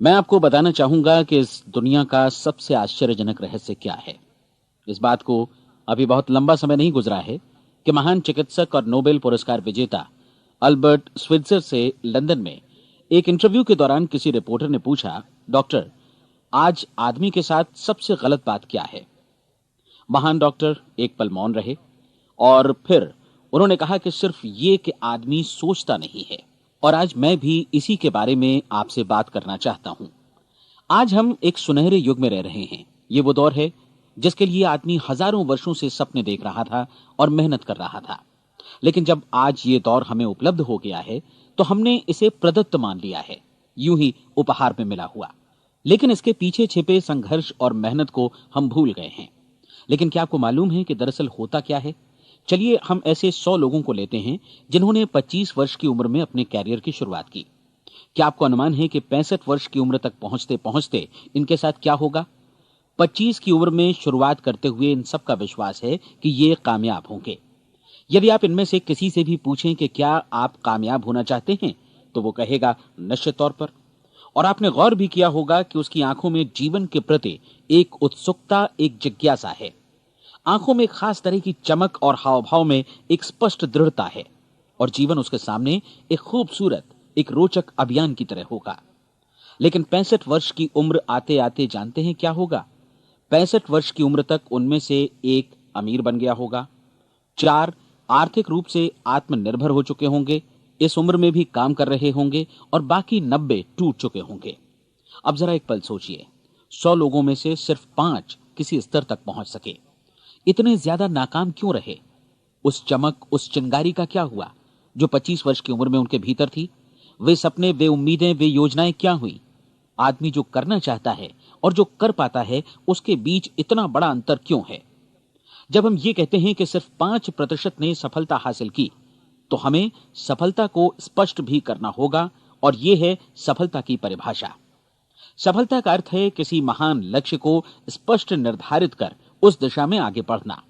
मैं आपको बताना चाहूंगा कि इस दुनिया का सबसे आश्चर्यजनक रहस्य क्या है। इस बात को अभी बहुत लंबा समय नहीं गुजरा है कि महान चिकित्सक और नोबेल पुरस्कार विजेता अल्बर्ट स्विट्जर से लंदन में एक इंटरव्यू के दौरान किसी रिपोर्टर ने पूछा, डॉक्टर, आज आदमी के साथ सबसे गलत बात क्या है? महान डॉक्टर एक पल मौन रहे और फिर उन्होंने कहा कि सिर्फ ये कि आदमी सोचता नहीं है। और आज मैं भी इसी के बारे में आपसे बात करना चाहता हूं। आज हम एक सुनहरे युग में रह रहे हैं। ये वो दौर है जिसके लिए आदमी हजारों वर्षों से सपने देख रहा था और मेहनत कर रहा था। लेकिन जब आज ये दौर हमें उपलब्ध हो गया है तो हमने इसे प्रदत्त मान लिया है, यूं ही उपहार में मिला हुआ। लेकिन इसके पीछे छिपे संघर्ष और मेहनत को हम भूल गए हैं। लेकिन क्या आपको मालूम है कि दरअसल होता क्या है? चलिए हम ऐसे 100 लोगों को लेते हैं जिन्होंने 25 वर्ष की उम्र में अपने कैरियर की शुरुआत की। क्या आपको अनुमान है कि 65 वर्ष की उम्र तक पहुंचते पहुंचते इनके साथ क्या होगा? 25 की उम्र में शुरुआत करते हुए इन सब का विश्वास है कि ये कामयाब होंगे। यदि आप इनमें से किसी से भी पूछें कि क्या आप कामयाब होना चाहते हैं, तो वो कहेगा निश्चित तौर पर। और आपने गौर भी किया होगा कि उसकी आंखों में जीवन के प्रति एक उत्सुकता, एक जिज्ञासा है। आंखों में एक खास तरह की चमक और हाव भाव में एक स्पष्ट दृढ़ता है। और जीवन उसके सामने एक खूबसूरत, एक रोचक अभियान की तरह होगा। लेकिन 65 वर्ष की उम्र आते आते जानते हैं क्या होगा? 65 वर्ष की उम्र तक उनमें से एक अमीर बन गया होगा, 4 आर्थिक रूप से आत्मनिर्भर हो चुके होंगे, इस उम्र में भी काम कर रहे होंगे, और बाकी 90 टूट चुके होंगे। अब जरा एक पल सोचिए, 100 लोगों में से सिर्फ 5 किसी स्तर तक पहुंच सके। इतने ज्यादा नाकाम क्यों रहे? उस चमक, उस चिंगारी का क्या हुआ जो 25 वर्ष की उम्र में उनके भीतर थी? वे सपने, वे उम्मीदें, वे योजनाएं क्या हुई? आदमी जो करना चाहता है और जो कर पाता है, उसके बीच इतना बड़ा अंतर क्यों है? जब हम ये कहते हैं कि सिर्फ 5% ने सफलता हासिल की, तो हमें सफलता को स्पष्ट भी करना होगा। और यह है सफलता की परिभाषा। सफलता का अर्थ है किसी महान लक्ष्य को स्पष्ट निर्धारित कर उस दिशा में आगे बढ़ना।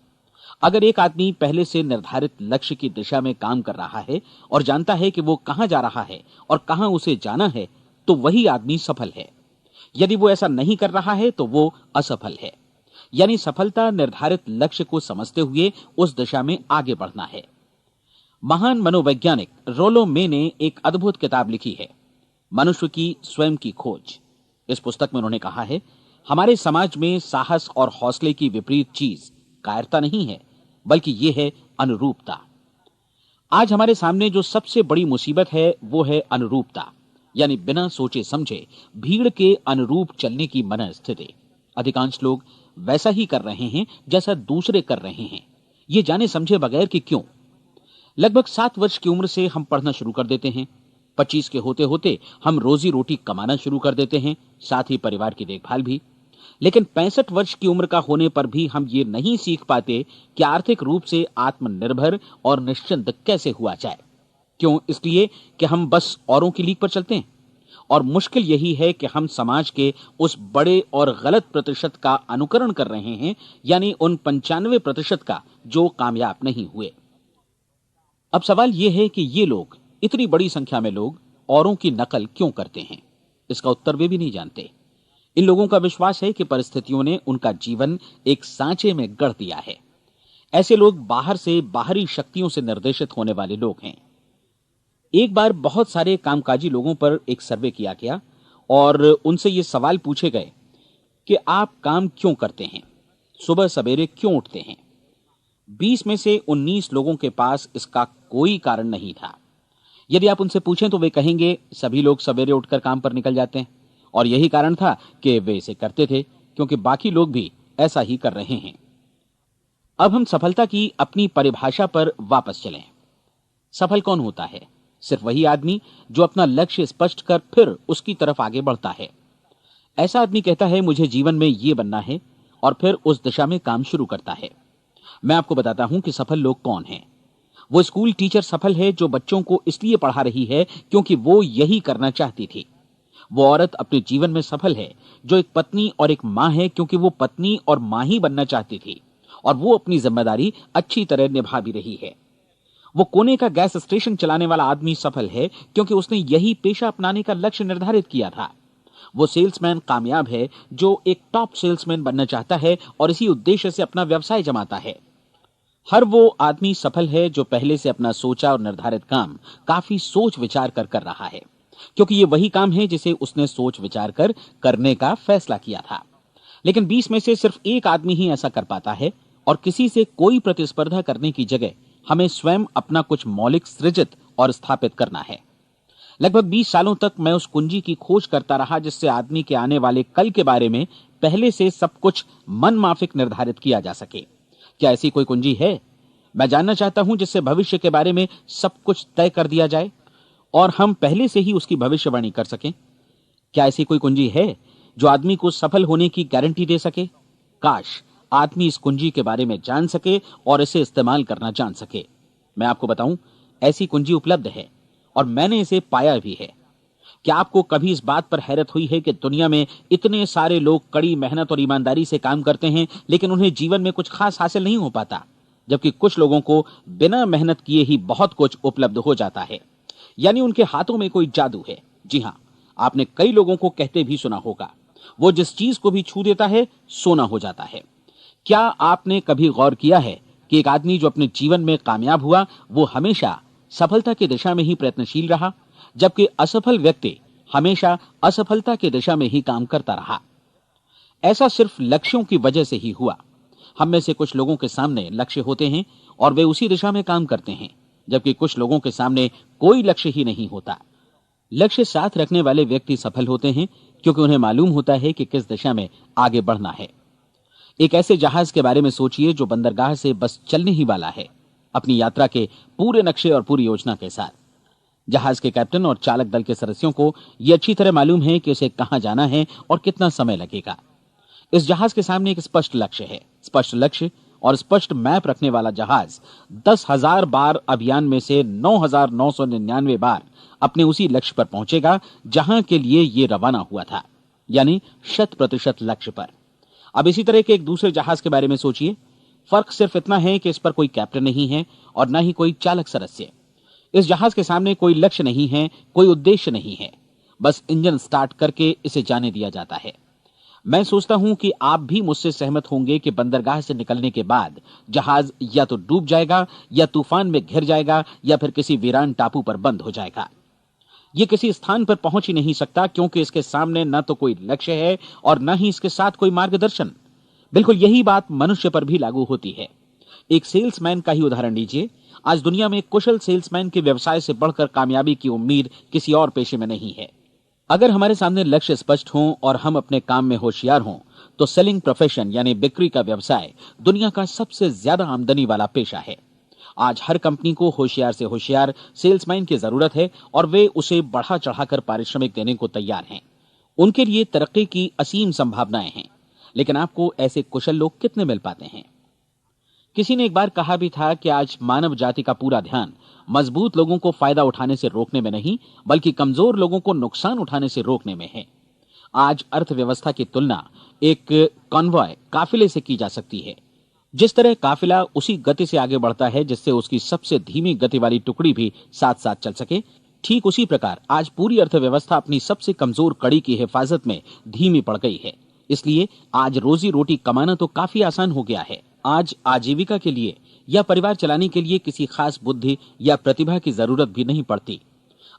अगर एक आदमी पहले से निर्धारित लक्ष्य की दिशा में काम कर रहा है और जानता है कि वो कहां जा रहा है और कहां उसे जाना है, तो वही आदमी सफल है। यदि वो ऐसा नहीं कर रहा है तो वो असफल है। यानी सफलता निर्धारित लक्ष्य को समझते हुए उस दिशा में आगे बढ़ना है। महान मनोवैज्ञानिक रोलो मे ने एक अद्भुत किताब लिखी है, मनुष्य की स्वयं की खोज। इस पुस्तक में उन्होंने कहा है, हमारे समाज में साहस और हौसले की विपरीत चीज कायरता नहीं है, बल्कि यह है अनुरूपता। आज हमारे सामने जो सबसे बड़ी मुसीबत है वो है अनुरूपता, यानी बिना सोचे समझे भीड़ के अनुरूप चलने की मनस्थिति। अधिकांश लोग वैसा ही कर रहे हैं जैसा दूसरे कर रहे हैं, ये जाने समझे बगैर कि क्यों। लगभग 7 वर्ष की उम्र से हम पढ़ना शुरू कर देते हैं। 25 के होते होते हम रोजी रोटी कमाना शुरू कर देते हैं, साथ ही परिवार की देखभाल भी। लेकिन 65 वर्ष की उम्र का होने पर भी हम ये नहीं सीख पाते कि आर्थिक रूप से आत्मनिर्भर और निश्चिंत कैसे हुआ जाए। क्यों? इसलिए कि हम बस औरों की लीक पर चलते हैं। और मुश्किल यही है कि हम समाज के उस बड़े और गलत प्रतिशत का अनुकरण कर रहे हैं, यानी उन 95% का जो कामयाब नहीं हुए। अब सवाल यह है कि ये लोग, इतनी बड़ी संख्या में लोग, औरों की नकल क्यों करते हैं? इसका उत्तर वे भी नहीं जानते। इन लोगों का विश्वास है कि परिस्थितियों ने उनका जीवन एक सांचे में गढ़ दिया है। ऐसे लोग बाहर से, बाहरी शक्तियों से निर्देशित होने वाले लोग हैं। एक बार बहुत सारे कामकाजी लोगों पर एक सर्वे किया गया और उनसे ये सवाल पूछे गए कि आप काम क्यों करते हैं, सुबह सवेरे क्यों उठते हैं? 20 में से 19 लोगों के पास इसका कोई कारण नहीं था। यदि आप उनसे पूछें तो वे कहेंगे सभी लोग सवेरे उठकर काम पर निकल जाते हैं और यही कारण था कि वे इसे करते थे क्योंकि बाकी लोग भी ऐसा ही कर रहे हैं। अब हम सफलता की अपनी परिभाषा पर वापस चलें। सफल कौन होता है? सिर्फ वही आदमी जो अपना लक्ष्य स्पष्ट कर फिर उसकी तरफ आगे बढ़ता है। ऐसा आदमी कहता है मुझे जीवन में ये बनना है और फिर उस दिशा में काम शुरू करता है। मैं आपको बताता हूं कि सफल लोग कौन हैं। वो स्कूल टीचर सफल है जो बच्चों को इसलिए पढ़ा रही है क्योंकि वो यही करना चाहती थी। वो औरत अपने जीवन में सफल है जो एक पत्नी और एक मां है क्योंकि वो पत्नी और मां ही बनना चाहती थी और वो अपनी जिम्मेदारी अच्छी तरह निभा भी रही है। वो कोने का गैस स्टेशन चलाने वाला आदमी सफल है क्योंकि उसने यही पेशा अपनाने का लक्ष्य निर्धारित किया था। वो सेल्समैन कामयाब है जो एक टॉप सेल्समैन बनना चाहता है और इसी उद्देश्य से अपना व्यवसाय जमाता है। हर वो आदमी सफल है जो पहले से अपना सोचा और निर्धारित काम काफी सोच विचार कर रहा है, क्योंकि ये वही काम है जिसे उसने सोच विचार कर करने का फैसला किया था। लेकिन 20 में से सिर्फ एक आदमी ही ऐसा कर पाता है, और किसी से कोई प्रतिस्पर्धा करने की जगह हमें स्वयं अपना कुछ मौलिक सृजित और स्थापित करना है। लगभग 20 सालों तक मैं उस कुंजी की खोज करता रहा जिससे आदमी के आने वाले कल के बारे में पहले से सब कुछ मन माफिक निर्धारित किया जा सके। क्या ऐसी कोई कुंजी है? मैं जानना चाहता हूं जिससे भविष्य के बारे में सब कुछ तय कर दिया जाए और हम पहले से ही उसकी भविष्यवाणी कर सकें। क्या ऐसी कोई कुंजी है जो आदमी को सफल होने की गारंटी दे सके? काश आदमी इस कुंजी के बारे में जान सके और इसे इस्तेमाल करना जान सके। मैं आपको बताऊं, ऐसी कुंजी उपलब्ध है और मैंने इसे पाया भी है। क्या आपको कभी इस बात पर हैरत हुई है कि दुनिया में इतने सारे लोग कड़ी मेहनत और ईमानदारी से काम करते हैं, लेकिन उन्हें जीवन में कुछ खास हासिल नहीं हो पाता, जबकि कुछ लोगों को बिना मेहनत किए ही बहुत कुछ उपलब्ध हो जाता है। यानी उनके हाथों में कोई जादू है। जी हां, आपने कई लोगों को कहते भी सुना होगा, वो जिस चीज को भी छू देता है सोना हो जाता है। क्या आपने कभी गौर किया है कि एक आदमी जो अपने जीवन में कामयाब हुआ वो हमेशा सफलता की दिशा में ही प्रयत्नशील रहा, जबकि असफल व्यक्ति हमेशा असफलता की दिशा में ही काम करता रहा? ऐसा सिर्फ लक्ष्यों की वजह से ही हुआ। हम में से कुछ लोगों के सामने लक्ष्य होते हैं और वे उसी दिशा में काम करते हैं, जबकि कुछ लोगों के सामने कोई लक्ष्य ही नहीं होता। लक्ष्य साथ रखने वाले व्यक्ति सफल होते हैं क्योंकि उन्हें मालूम होता है कि किस दिशा में आगे बढ़ना है। एक ऐसे जहाज के बारे में सोचिए जो बंदरगाह से बस चलने ही वाला है, अपनी यात्रा के पूरे नक्शे और पूरी योजना के साथ। जहाज के कैप्टन और चालक दल के सदस्यों को यह अच्छी तरह मालूम है कि उसे कहां जाना है और कितना समय लगेगा। इस जहाज के सामने एक स्पष्ट लक्ष्य है। स्पष्ट लक्ष्य और स्पष्ट मैप रखने वाला जहाज 10,000 बार अभियान में से 9,999 बार अपने उसी लक्ष्य पर पहुंचेगा जहां के लिए यह रवाना हुआ था, यानी 100% लक्ष्य पर। अब इसी तरह के एक दूसरे जहाज के बारे में सोचिए। फर्क सिर्फ इतना है कि इस पर कोई कैप्टन नहीं है और न ही कोई चालक सदस्य। इस जहाज के सामने कोई लक्ष्य नहीं है, कोई उद्देश्य नहीं है, बस इंजन स्टार्ट करके इसे जाने दिया जाता है। मैं सोचता हूं कि आप भी मुझसे सहमत होंगे कि बंदरगाह से निकलने के बाद जहाज या तो डूब जाएगा या तूफान में घिर जाएगा या फिर किसी वीरान टापू पर बंद हो जाएगा। यह किसी स्थान पर पहुंच ही नहीं सकता क्योंकि इसके सामने न तो कोई लक्ष्य है और न ही इसके साथ कोई मार्गदर्शन। बिल्कुल यही बात मनुष्य पर भी लागू होती है। एक सेल्समैन का ही उदाहरण लीजिए। आज दुनिया में कुशल सेल्समैन के व्यवसाय से बढ़कर कामयाबी की उम्मीद किसी और पेशे में नहीं है। अगर हमारे सामने लक्ष्य स्पष्ट हों और हम अपने काम में होशियार हों तो सेलिंग प्रोफेशन यानी बिक्री का व्यवसाय दुनिया का सबसे ज्यादा आमदनी वाला पेशा है। आज हर कंपनी को होशियार से होशियार सेल्समैन की जरूरत है और वे उसे बढ़ा चढ़ाकर पारिश्रमिक देने को तैयार हैं। उनके लिए तरक्की की असीम संभावनाएं हैं, लेकिन आपको ऐसे कुशल लोग कितने मिल पाते हैं? किसी ने एक बार कहा भी था कि आज मानव जाति का पूरा ध्यान मजबूत लोगों को फायदा उठाने से रोकने में नहीं, बल्कि कमजोर लोगों को नुकसान उठाने से रोकने में है। आज अर्थव्यवस्था की तुलना एक कॉन्वॉय काफिले से की जा सकती है। जिस तरह काफिला उसी गति से आगे बढ़ता है जिससे उसकी सबसे धीमी गति वाली टुकड़ी भी साथ साथ चल सके, ठीक उसी प्रकार आज पूरी अर्थव्यवस्था अपनी सबसे कमजोर कड़ी की हिफाजत में धीमी पड़ गई है। इसलिए आज रोजी रोटी कमाना तो काफी आसान हो गया है। आज आजीविका के लिए या परिवार चलाने के लिए किसी खास बुद्धि या प्रतिभा की जरूरत भी नहीं पड़ती।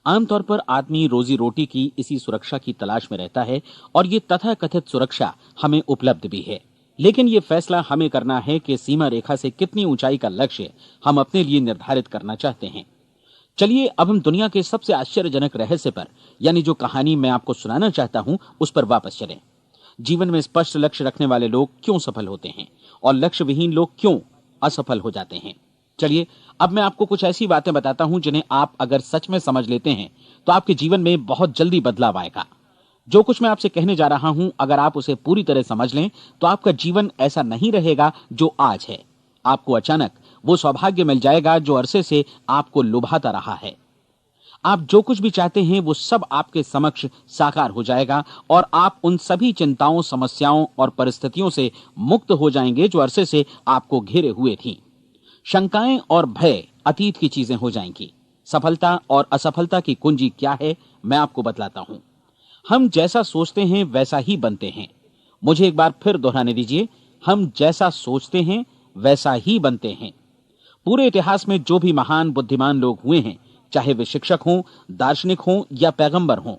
आमतौर पर आदमी रोजी रोटी की इसी सुरक्षा की तलाश में रहता है और ये तथाकथित सुरक्षा हमें उपलब्ध भी है। लेकिन ये फैसला हमें करना है कि सीमा रेखा से कितनी ऊंचाई का लक्ष्य हम अपने लिए निर्धारित करना चाहते हैं। चलिए अब हम दुनिया के सबसे आश्चर्यजनक रहस्य पर, यानी जो कहानी मैं आपको सुनाना चाहता हूं, उस पर वापस चलें। जीवन में स्पष्ट लक्ष्य रखने वाले लोग क्यों सफल होते हैं और लक्ष्य विहीन लोग क्यों असफल हो जाते हैं? चलिए अब मैं आपको कुछ ऐसी बातें बताता हूं जिन्हें आप अगर सच में समझ लेते हैं तो आपके जीवन में बहुत जल्दी बदलाव आएगा। जो कुछ मैं आपसे कहने जा रहा हूं, अगर आप उसे पूरी तरह समझ लें तो आपका जीवन ऐसा नहीं रहेगा जो आज है। आपको अचानक वो सौभाग्य मिल जाएगा जो अरसे से आपको लुभाता रहा है। आप जो कुछ भी चाहते हैं वो सब आपके समक्ष साकार हो जाएगा और आप उन सभी चिंताओं, समस्याओं और परिस्थितियों से मुक्त हो जाएंगे जो अरसे से आपको घेरे हुए थीं। शंकाएं और भय अतीत की चीजें हो जाएंगी। सफलता और असफलता की कुंजी क्या है, मैं आपको बतलाता हूं। हम जैसा सोचते हैं वैसा ही बनते हैं। मुझे एक बार फिर दोहराने दीजिए, हम जैसा सोचते हैं वैसा ही बनते हैं। पूरे इतिहास में जो भी महान बुद्धिमान लोग हुए हैं, चाहे वे शिक्षक हों, दार्शनिक हों या पैगंबर हों,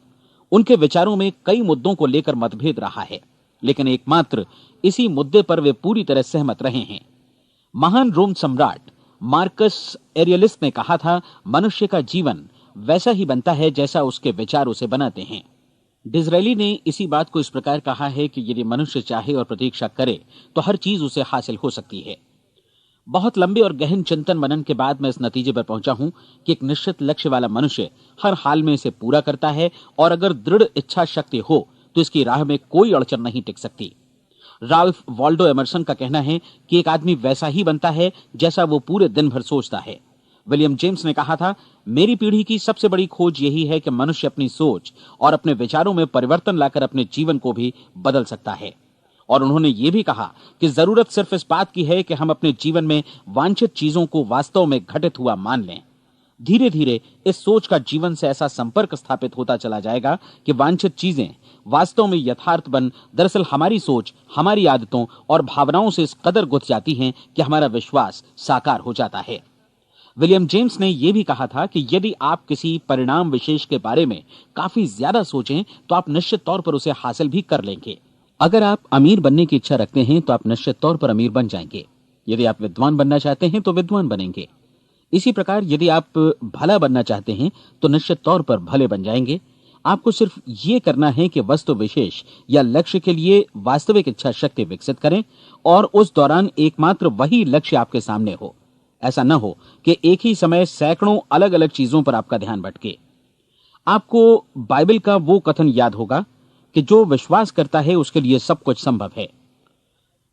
उनके विचारों में कई मुद्दों को लेकर मतभेद रहा है, लेकिन एकमात्र इसी मुद्दे पर वे पूरी तरह सहमत रहे हैं। महान रोम सम्राट मार्कस एरियलिस ने कहा था, मनुष्य का जीवन वैसा ही बनता है जैसा उसके विचार उसे बनाते हैं। डिज़रायली ने इसी बात को इस प्रकार कहा है कि यदि मनुष्य चाहे और प्रतीक्षा करे तो हर चीज उसे हासिल हो सकती है। बहुत लंबे और गहन चिंतन मनन के बाद मैं इस नतीजे पर पहुंचा हूं कि एक निश्चित लक्ष्य वाला मनुष्य हर हाल में इसे पूरा करता है, और अगर दृढ़ इच्छा शक्ति हो तो इसकी राह में कोई अड़चन नहीं टिक सकती। राल्फ वॉल्डो एमर्सन का कहना है कि एक आदमी वैसा ही बनता है जैसा वो पूरे दिन भर सोचता है। विलियम जेम्स ने कहा था, मेरी पीढ़ी की सबसे बड़ी खोज यही है कि मनुष्य अपनी सोच और अपने विचारों में परिवर्तन लाकर अपने जीवन को भी बदल सकता है। और उन्होंने ये भी कहा कि जरूरत सिर्फ इस बात की है कि हम अपने जीवन में वांछित चीजों को वास्तव में घटित हुआ मान लें। धीरे धीरे इस सोच का जीवन से ऐसा संपर्क स्थापित होता चला जाएगा कि वांछित चीजें वास्तव में यथार्थ बन दरअसल हमारी सोच, हमारी आदतों और भावनाओं से इस कदर गुथ जाती हैं कि हमारा विश्वास साकार हो जाता है। विलियम जेम्स ने यह भी कहा था कि यदि आप किसी परिणाम विशेष के बारे में काफी ज्यादा सोचें तो आप निश्चित तौर पर उसे हासिल भी कर लेंगे। अगर आप अमीर बनने की इच्छा रखते हैं तो आप निश्चित तौर पर अमीर बन जाएंगे। यदि आप विद्वान बनना चाहते हैं तो विद्वान बनेंगे। इसी प्रकार यदि आप भला बनना चाहते हैं तो निश्चित तौर पर भले बन जाएंगे। आपको सिर्फ ये करना है कि वस्तु विशेष या लक्ष्य के लिए वास्तविक इच्छा शक्ति विकसित करें, और उस दौरान एकमात्र वही लक्ष्य आपके सामने हो। ऐसा न हो कि एक ही समय सैकड़ों अलग अलग चीजों पर आपका ध्यान भटके। आपको बाइबल का वो कथन याद होगा कि जो विश्वास करता है उसके लिए सब कुछ संभव है।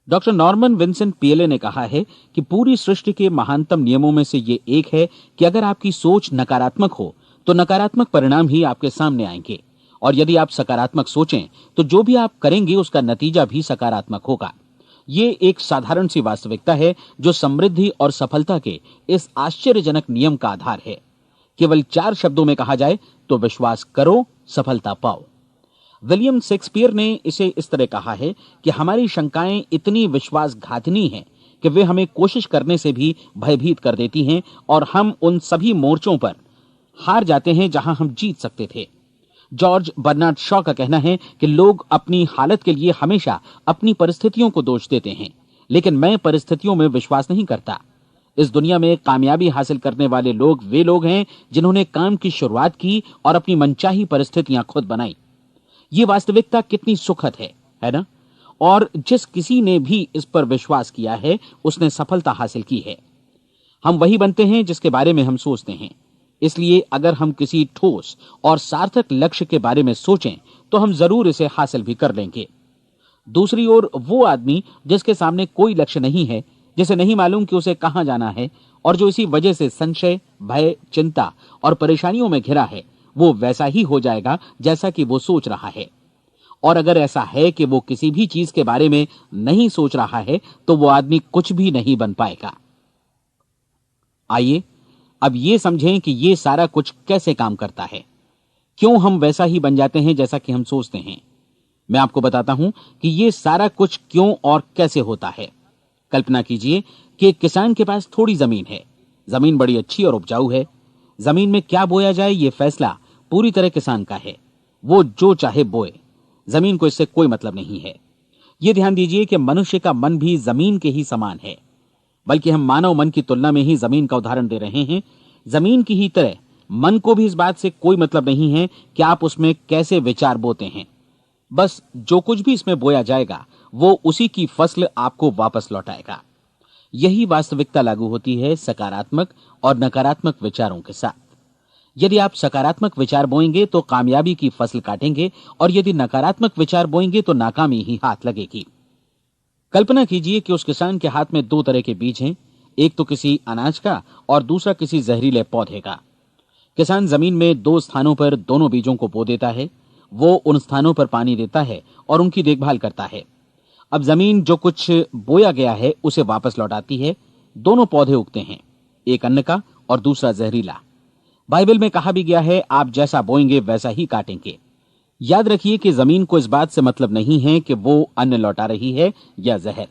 डॉक्टर नॉर्मन विंसेंट पीएले ने कहा है कि पूरी सृष्टि के महानतम नियमों में से ये एक है कि अगर आपकी सोच नकारात्मक हो तो नकारात्मक परिणाम ही आपके सामने आएंगे, और यदि आप सकारात्मक सोचें तो जो भी आप करेंगे उसका नतीजा भी सकारात्मक होगा। ये एक साधारण सी वास्तविकता है जो समृद्धि और सफलता के इस आश्चर्यजनक नियम का आधार है। केवल 4 शब्दों में कहा जाए तो विश्वास करो, सफलता पाओ। विलियम शेक्सपियर ने इसे इस तरह कहा है कि हमारी शंकाएं इतनी विश्वासघातिनी हैं कि वे हमें कोशिश करने से भी भयभीत कर देती हैं, और हम उन सभी मोर्चों पर हार जाते हैं जहां हम जीत सकते थे। जॉर्ज बर्नार्ड शॉ का कहना है कि लोग अपनी हालत के लिए हमेशा अपनी परिस्थितियों को दोष देते हैं, लेकिन मैं परिस्थितियों में विश्वास नहीं करता। इस दुनिया में कामयाबी हासिल करने वाले लोग वे लोग हैं जिन्होंने काम की शुरुआत की और अपनी मनचाही परिस्थितियां खुद बनाई। ये वास्तविकता कितनी सुखद है ना? और जिस किसी ने भी इस पर विश्वास किया है उसने सफलता हासिल की है। हम वही बनते हैं जिसके बारे में हम सोचते हैं। इसलिए अगर हम किसी ठोस और सार्थक लक्ष्य के बारे में सोचें तो हम जरूर इसे हासिल भी कर लेंगे। दूसरी ओर वो आदमी जिसके सामने कोई लक्ष्य नहीं है, जिसे नहीं मालूम कि उसे कहां जाना है, और जो इसी वजह से संशय, भय, चिंता और परेशानियों में घिरा है, वो वैसा ही हो जाएगा जैसा कि वो सोच रहा है। और अगर ऐसा है कि वो किसी भी चीज के बारे में नहीं सोच रहा है तो वो आदमी कुछ भी नहीं बन पाएगा। आइए अब ये समझें कि ये सारा कुछ कैसे काम करता है, क्यों हम वैसा ही बन जाते हैं जैसा कि हम सोचते हैं। मैं आपको बताता हूं कि ये सारा कुछ क्यों और कैसे होता है। कल्पना कीजिए कि एक किसान के पास थोड़ी जमीन है। जमीन बड़ी अच्छी और उपजाऊ है। जमीन में क्या बोया जाए ये फैसला पूरी तरह किसान का है। वो जो चाहे बोए, जमीन को इससे कोई मतलब नहीं है। ये ध्यान दीजिए कि मनुष्य का मन भी जमीन के ही समान है, बल्कि हम मानव मन की तुलना में ही जमीन का उदाहरण दे रहे हैं। जमीन की ही तरह मन को भी इस बात से कोई मतलब नहीं है कि आप उसमें कैसे विचार बोते हैं। बस जो कुछ भी इसमें बोया जाएगा वो उसी की फसल आपको वापस लौटाएगा। यही वास्तविकता लागू होती है सकारात्मक और नकारात्मक विचारों के साथ। यदि आप सकारात्मक विचार बोएंगे तो कामयाबी की फसल काटेंगे, और यदि नकारात्मक विचार बोएंगे तो नाकामी ही हाथ लगेगी। कल्पना कीजिए कि उस किसान के हाथ में 2 तरह के बीज हैं, एक तो किसी अनाज का और दूसरा किसी जहरीले पौधे का। किसान जमीन में 2 स्थानों पर दोनों बीजों को बो देता है। वो उन स्थानों पर पानी देता है और उनकी देखभाल करता है। अब जमीन जो कुछ बोया गया है उसे वापस लौटाती है। दोनों पौधे उगते हैं, एक अन्न का और दूसरा जहरीला। बाइबल में कहा भी गया है, आप जैसा बोएंगे वैसा ही काटेंगे। याद रखिए कि जमीन को इस बात से मतलब नहीं है कि वो अन्न लौटा रही है या जहर।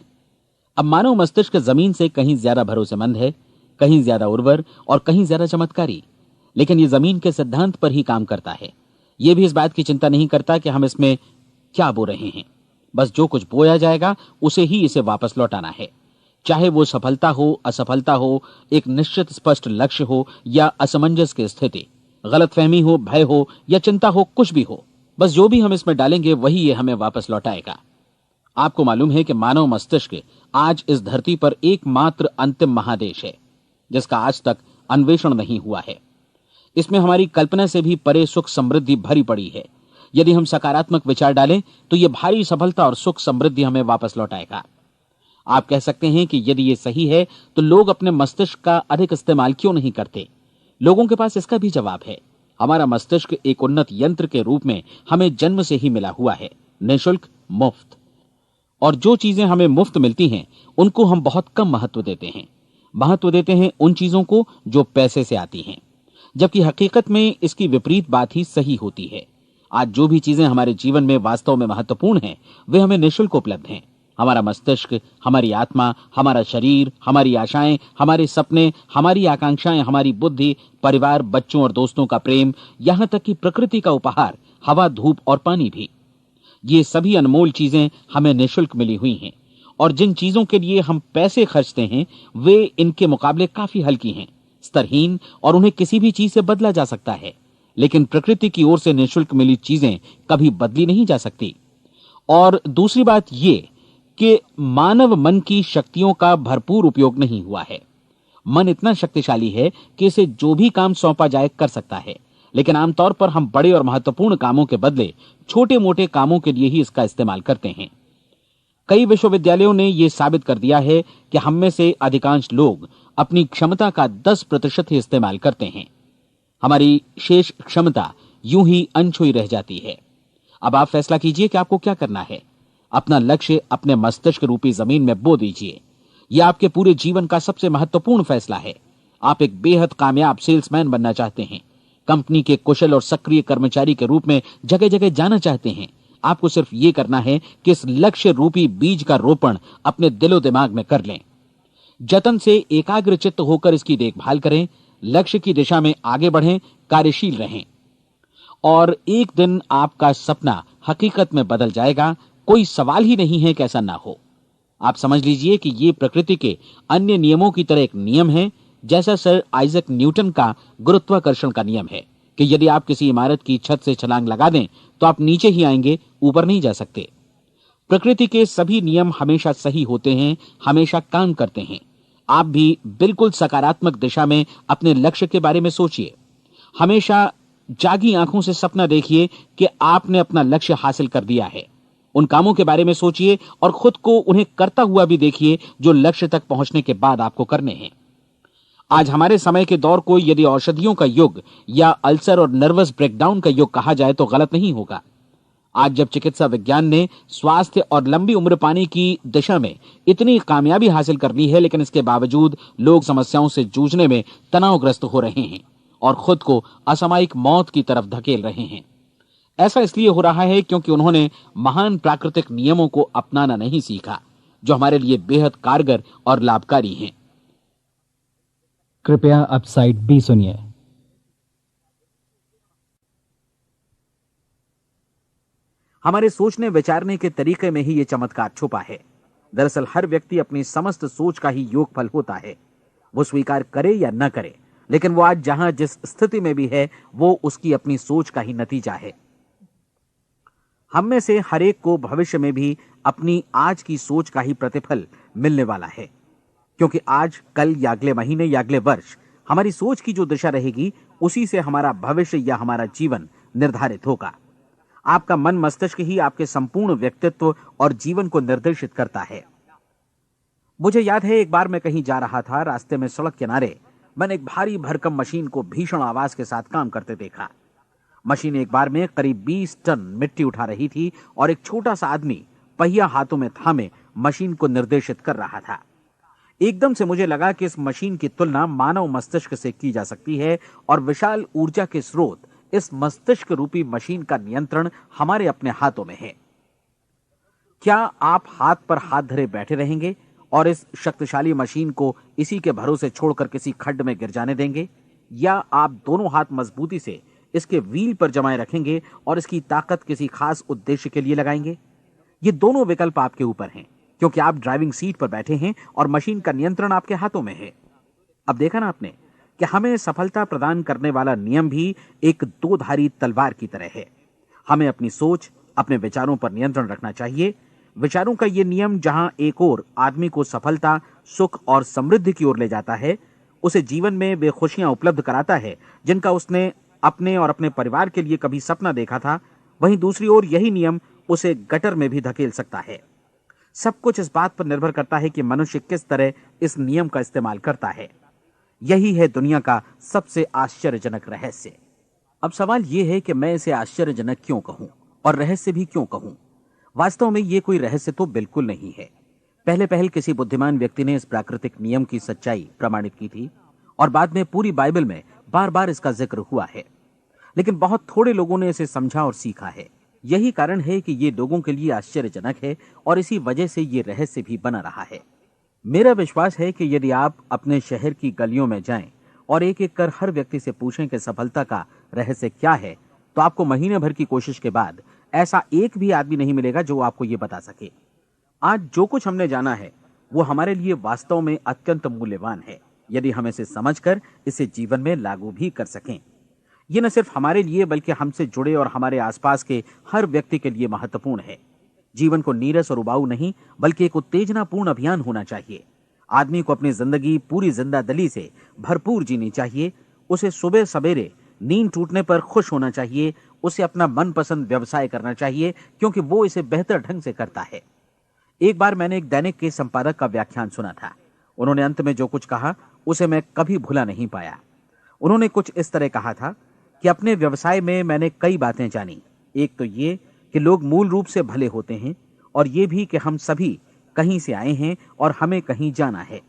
अब मानव मस्तिष्क जमीन से कहीं ज्यादा भरोसेमंद है, कहीं ज्यादा उर्वर और कहीं ज्यादा चमत्कारी, लेकिन ये जमीन के सिद्धांत पर ही काम करता है। ये भी इस बात की चिंता नहीं करता कि हम इसमें क्या बो रहे हैं। बस जो कुछ बोया जाएगा उसे ही इसे वापस लौटाना है, चाहे वो सफलता हो, असफलता हो, एक निश्चित स्पष्ट लक्ष्य हो या असमंजस की स्थिति, गलतफहमी हो, भय हो या चिंता हो, कुछ भी हो। बस जो भी हम इसमें डालेंगे वही ये हमें वापस लौटाएगा। आपको मालूम है कि मानव मस्तिष्क आज इस धरती पर एकमात्र अंतिम महादेश है जिसका आज तक अन्वेषण नहीं हुआ है। इसमें हमारी कल्पना से भी परे सुख समृद्धि भरी पड़ी है। यदि हम सकारात्मक विचार डालें तो यह भारी सफलता और सुख समृद्धि हमें वापस लौटाएगा। आप कह सकते हैं कि यदि यह सही है तो लोग अपने मस्तिष्क का अधिक इस्तेमाल क्यों नहीं करते? लोगों के पास इसका भी जवाब है। हमारा मस्तिष्क एक उन्नत यंत्र के रूप में हमें जन्म से ही मिला हुआ है, निःशुल्क, मुफ्त। और जो चीजें हमें मुफ्त मिलती हैं उनको हम बहुत कम महत्व देते हैं। महत्व देते हैं उन चीजों को जो पैसे से आती हैं, जबकि हकीकत में इसकी विपरीत बात ही सही होती है। आज जो भी चीजें हमारे जीवन में वास्तव में महत्वपूर्ण हैं वे हमें निःशुल्क उपलब्ध हैं। हमारा मस्तिष्क, हमारी आत्मा, हमारा शरीर, हमारी आशाएं, हमारे सपने, हमारी आकांक्षाएं, हमारी बुद्धि, परिवार, बच्चों और दोस्तों का प्रेम, यहां तक कि प्रकृति का उपहार, हवा, धूप और पानी भी। ये सभी अनमोल चीजें हमें निःशुल्क मिली हुई हैं, और जिन चीजों के लिए हम पैसे खर्चते हैं वे इनके मुकाबले काफी हल्की हैं, स्तरहीन, और उन्हें किसी भी चीज से बदला जा सकता है। लेकिन प्रकृति की ओर से निःशुल्क मिली चीजें कभी बदली नहीं जा सकती। और दूसरी बात यह कि मानव मन की शक्तियों का भरपूर उपयोग नहीं हुआ है। मन इतना शक्तिशाली है कि इसे जो भी काम सौंपा जाए कर सकता है, लेकिन आमतौर पर हम बड़े और महत्वपूर्ण कामों के बदले छोटे मोटे कामों के लिए ही इसका इस्तेमाल करते हैं। कई विश्वविद्यालयों ने यह साबित कर दिया है कि हम में से अधिकांश लोग अपनी क्षमता का 10% ही इस्तेमाल करते हैं। हमारी शेष क्षमता यूं ही अनछुई रह जाती है। अब आप फैसला कीजिए कि आपको क्या करना है। अपना लक्ष्य अपने मस्तिष्क रूपी जमीन में बो दीजिए। यह आपके पूरे जीवन का सबसे महत्वपूर्ण फैसला है। आप एक बेहद कामयाब सेल्समैन बनना चाहते हैं, कंपनी के कुशल और सक्रिय कर्मचारी के रूप में जगह जगह जाना चाहते हैं। आपको सिर्फ यह करना है कि इस लक्ष्य रूपी बीज का रोपण अपने दिलो दिमाग में कर लें। जतन से एकाग्रचित्त होकर इसकी देखभाल करें, लक्ष्य की दिशा में आगे बढ़ें, कार्यशील रहें, और एक दिन आपका सपना हकीकत में बदल जाएगा। कोई सवाल ही नहीं है कि ऐसा ना हो। आप समझ लीजिए कि यह प्रकृति के अन्य नियमों की तरह एक नियम है, जैसा सर आइजक न्यूटन का गुरुत्वाकर्षण का नियम है कि यदि आप किसी इमारत की छत से छलांग लगा दें तो आप नीचे ही आएंगे, ऊपर नहीं जा सकते। प्रकृति के सभी नियम हमेशा सही होते हैं, हमेशा काम करते हैं। आप भी बिल्कुल सकारात्मक दिशा में अपने लक्ष्य के बारे में सोचिए। हमेशा जागी आंखों से सपना देखिए कि आपने अपना लक्ष्य हासिल कर दिया है। उन कामों के बारे में सोचिए और खुद को उन्हें करता हुआ भी देखिए जो लक्ष्य तक पहुंचने के बाद आपको करने हैं। आज हमारे समय के दौर को यदि औषधियों का युग या अल्सर और नर्वस ब्रेकडाउन का युग कहा जाए तो गलत नहीं होगा। आज जब चिकित्सा विज्ञान ने स्वास्थ्य और लंबी उम्र पाने की दिशा में इतनी कामयाबी हासिल कर ली है, लेकिन इसके बावजूद लोग समस्याओं से जूझने में तनावग्रस्त हो रहे हैं और खुद को असामयिक मौत की तरफ धकेल रहे हैं। ऐसा इसलिए हो रहा है क्योंकि उन्होंने महान प्राकृतिक नियमों को अपनाना नहीं सीखा, जो हमारे लिए बेहद कारगर और लाभकारी हैं। कृपया अब साइड बी सुनिए। हमारे सोचने विचारने के तरीके में ही ये चमत्कार छुपा है। दरअसल हर व्यक्ति अपनी समस्त सोच का ही योगफल होता है। वो स्वीकार करे या न करे, लेकिन वो आज जहां जिस स्थिति में भी है वो उसकी अपनी सोच का ही नतीजा है। हम में से हर एक को भविष्य में भी अपनी आज की सोच का ही प्रतिफल मिलने वाला है, क्योंकि आज, कल या अगले महीने या अगले वर्ष हमारी सोच की जो दिशा रहेगी उसी से हमारा भविष्य या हमारा जीवन निर्धारित होगा। आपका मन मस्तिष्क ही आपके संपूर्ण व्यक्तित्व और जीवन को निर्देशित करता है। मुझे याद है एक बार मैं कहीं जा रहा था, रास्ते में सड़क किनारे मैंने एक भारी भरकम मशीन को भीषण आवाज के साथ काम करते देखा। मशीन एक बार में करीब 20 टन मिट्टी उठा रही थी और एक छोटा सा आदमी पहिया हाथों में थामे मशीन को निर्देशित कर रहा था। एकदम से मुझे लगा कि इस मशीन की तुलना मानव मस्तिष्क से की जा सकती है और विशाल ऊर्जा के स्रोत इस मस्तिष्क रूपी मशीन का नियंत्रण हमारे अपने हाथों में है। क्या आप हाथ पर हाथ धरे बैठे रहेंगे और इस शक्तिशाली मशीन को इसी के भरोसे छोड़कर किसी खड्ड में गिर जाने देंगे, या आप दोनों हाथ मजबूती से इसके व्हील पर जमाए रखेंगे और इसकी ताकत किसी खास उद्देश्य के लिए लगाएंगे? ये दोनों विकल्प आपके ऊपर हैं, क्योंकि आप ड्राइविंग सीट पर बैठे हैं और मशीन का नियंत्रण आपके हाथों में है। अब देखा ना आपने कि हमें सफलता प्रदान करने वाला नियम भी एक दो-धारी तलवार की तरह है। हमें अपनी सोच, अपने विचारों पर नियंत्रण रखना चाहिए। विचारों का यह नियम जहां एक ओर आदमी को सफलता, सुख और समृद्धि की ओर ले जाता है, उसे जीवन में वे खुशियां उपलब्ध कराता है जिनका उसने अपने और अपने परिवार के लिए कभी सपना देखा था, वहीं दूसरी ओर यही नियम उसे गटर में भी धकेल सकता है। सब कुछ इस बात पर निर्भर करता है कि मनुष्य किस तरह इस नियम का इस्तेमाल करता है। यही है दुनिया का सबसे आश्चर्यजनक रहस्य। अब सवाल यह है कि मैं इसे आश्चर्यजनक क्यों कहूं और रहस्य भी क्यों कहूं? वास्तव में यह कोई रहस्य तो बिल्कुल नहीं है। पहले पहल किसी बुद्धिमान व्यक्ति ने इस प्राकृतिक नियम की सच्चाई प्रमाणित की थी और बाद में पूरी बाइबल में बार बार इसका जिक्र हुआ है, लेकिन बहुत थोड़े लोगों ने इसे समझा और सीखा है। यही कारण है कि ये लोगों के लिए आश्चर्यजनक है और इसी वजह से ये रहस्य भी बना रहा है। मेरा विश्वास है कि यदि आप अपने शहर की गलियों में जाएं और एक एक कर हर व्यक्ति से पूछें कि सफलता का रहस्य क्या है, तो आपको महीने भर की कोशिश के बाद ऐसा एक भी आदमी नहीं मिलेगा जो आपको ये बता सके। आज जो कुछ हमने जाना है वो हमारे लिए वास्तव में अत्यंत मूल्यवान है, यदि हम इसे समझकर इसे जीवन में लागू भी कर सकें। ये न सिर्फ हमारे लिए बल्कि हमसे जुड़े और हमारे आसपास के हर व्यक्ति के लिए महत्वपूर्ण है। जीवन को नीरस और उबाऊ नहीं बल्कि एक उत्तेजनापूर्ण अभियान होना चाहिए। आदमी को अपनी जिंदगी पूरी जिंदादिली से भरपूर जीनी चाहिए। उसे सुबह सवेरे नींद टूटने पर खुश होना चाहिए। उसे अपना मनपसंद व्यवसाय करना चाहिए, क्योंकि वो इसे बेहतर ढंग से करता है। एक बार मैंने एक दैनिक के संपादक का व्याख्यान सुना था। उन्होंने अंत में जो कुछ कहा उसे मैं कभी भुला नहीं पाया। उन्होंने कुछ इस तरह कहा था कि अपने व्यवसाय में मैंने कई बातें जानी। एक तो ये कि लोग मूल रूप से भले होते हैं, और ये भी कि हम सभी कहीं से आए हैं और हमें कहीं जाना है।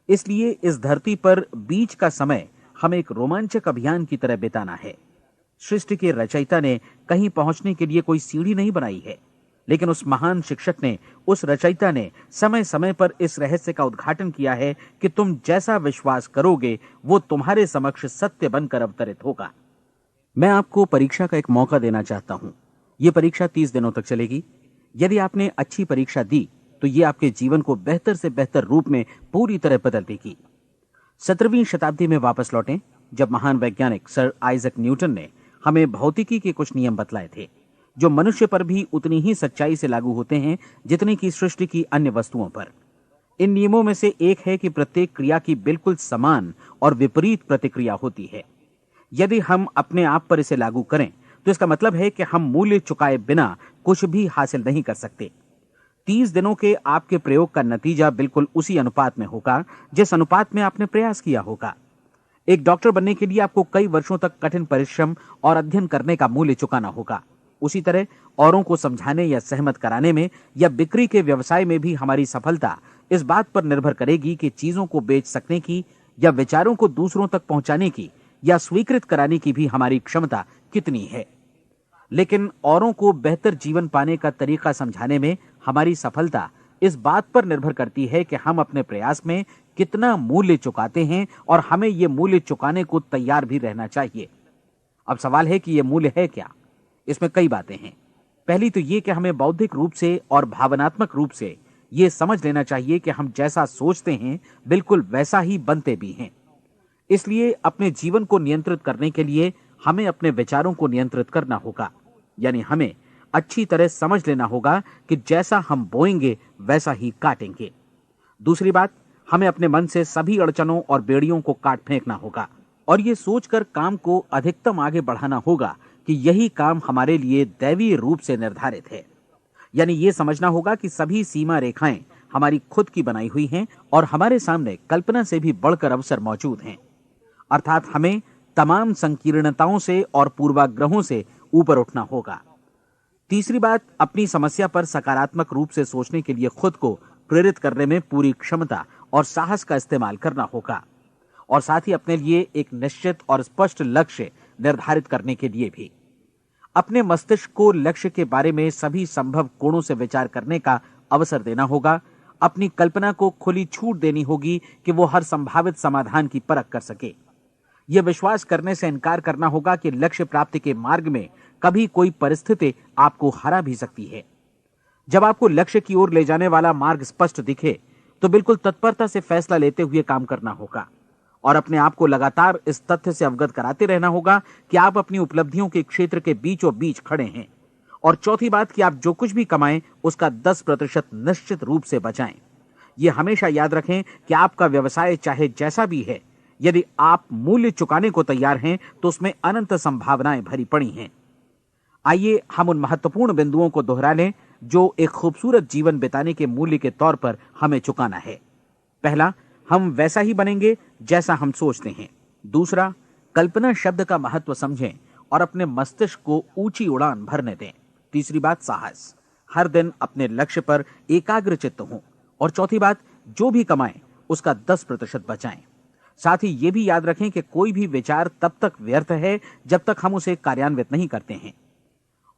इसलिए इस धरती पर बीच का समय हमें एक रोमांचक अभियान की तरह बिताना है। सृष्टि के रचयिता ने कहीं पहुंचने के लिए कोई सीढ़ी नहीं बनाई है, लेकिन उस महान शिक्षक ने, उस रचयिता ने समय समय पर इस रहस्य का उद्घाटन किया है कि तुम जैसा विश्वास करोगे वो तुम्हारे समक्ष सत्य बनकर अवतरित होगा। मैं आपको परीक्षा का एक मौका देना चाहता हूं। यह परीक्षा 30 दिनों तक चलेगी। यदि आपने अच्छी परीक्षा दी तो यह आपके जीवन को बेहतर से बेहतर रूप में पूरी तरह बदल देगी। 17वीं शताब्दी में वापस लौटें, जब महान वैज्ञानिक सर आइजक न्यूटन ने हमें भौतिकी के कुछ नियम बतलाए थे, जो मनुष्य पर भी उतनी ही सच्चाई से लागू होते हैं जितनी कि सृष्टि की अन्य वस्तुओं पर। इन नियमों में से एक है कि प्रत्येक क्रिया की बिल्कुल समान और विपरीत प्रतिक्रिया होती है। यदि हम अपने आप पर इसे लागू करें तो इसका मतलब है कि हम मूल्य चुकाए बिना कुछ भी हासिल नहीं कर सकते। 30 दिनों के आपके प्रयोग का नतीजा बिल्कुल उसी अनुपात में होगा जिस अनुपात में आपने प्रयास किया होगा। एक डॉक्टर बनने के लिए आपको कई वर्षों तक कठिन परिश्रम और अध्ययन करने का मूल्य चुकाना होगा। उसी तरह औरों को समझाने या सहमत कराने में या बिक्री के व्यवसाय में भी हमारी सफलता इस बात पर निर्भर करेगी कि चीजों को बेच सकने की या विचारों को दूसरों तक पहुंचाने की या स्वीकृत कराने की भी हमारी क्षमता कितनी है। लेकिन औरों को बेहतर जीवन पाने का तरीका समझाने में हमारी सफलता इस बात पर निर्भर करती है कि हम अपने प्रयास में कितना मूल्य चुकाते हैं, और हमें यह मूल्य चुकाने को तैयार भी रहना चाहिए। अब सवाल है कि यह मूल्य है क्या? इसमें कई बातें हैं। पहली तो यह कि हमें बौद्धिक रूप से और भावनात्मक रूप से यह समझ लेना चाहिए कि हम जैसा सोचते हैं बिल्कुल वैसा ही बनते भी हैं। इसलिए अपने जीवन को नियंत्रित करने के लिए हमें अपने विचारों को नियंत्रित करना होगा। यानी हमें अच्छी तरह समझ लेना होगा कि जैसा हम बोएंगे वैसा ही काटेंगे। दूसरी बात, हमें अपने मन से सभी अड़चनों और बेड़ियों को काट फेंकना होगा और ये सोचकर काम को अधिकतम आगे बढ़ाना होगा कि यही काम हमारे लिए दैवीय रूप से निर्धारित है। यानी ये समझना होगा कि सभी सीमा रेखाएं हमारी खुद की बनाई हुई हैं और हमारे सामने कल्पना से भी बढ़कर अवसर मौजूद हैं। अर्थात हमें तमाम संकीर्णताओं से और पूर्वाग्रहों से ऊपर उठना होगा। तीसरी बात, अपनी समस्या पर सकारात्मक रूप से सोचने के लिए खुद को प्रेरित करने में पूरी क्षमता और साहस का इस्तेमाल करना होगा, और साथ ही अपने लिए एक निश्चित और स्पष्ट लक्ष्य निर्धारित करने के लिए भी। अपने मस्तिष्क को लक्ष्य के बारे में सभी संभव कोणों से विचार करने का अवसर देना होगा। अपनी कल्पना को खुली छूट देनी होगी कि वो हर संभावित समाधान की परख कर सके। यह विश्वास करने से इनकार करना होगा कि लक्ष्य प्राप्ति के मार्ग में कभी कोई परिस्थिति आपको हरा भी सकती है। जब आपको लक्ष्य की ओर ले जाने वाला मार्ग स्पष्ट दिखे तो बिल्कुल तत्परता से फैसला लेते हुए काम करना होगा और अपने आप को लगातार इस तथ्य से अवगत कराते रहना होगा कि आप अपनी उपलब्धियों के क्षेत्र के बीचों बीच खड़े हैं। और चौथी बात कि आप जो कुछ भी कमाएं उसका 10% निश्चित रूप से बचाएं। यह हमेशा याद रखें कि आपका व्यवसाय चाहे जैसा भी है, यदि आप मूल्य चुकाने को तैयार हैं तो उसमें अनंत संभावनाएं भरी पड़ी हैं। आइए हम उन महत्वपूर्ण बिंदुओं को दोहरा लें जो एक खूबसूरत जीवन बिताने के मूल्य के तौर पर हमें चुकाना है। पहला, हम वैसा ही बनेंगे जैसा हम सोचते हैं। दूसरा, कल्पना शब्द का महत्व समझें और अपने मस्तिष्क को ऊंची उड़ान भरने दें। तीसरी बात, साहस, हर दिन अपने लक्ष्य पर एकाग्र चित्त हों। और चौथी बात, जो भी कमाएं उसका 10% बचाएं। साथ ही ये भी याद रखें कि कोई भी विचार तब तक व्यर्थ है जब तक हम उसे कार्यान्वित नहीं करते हैं।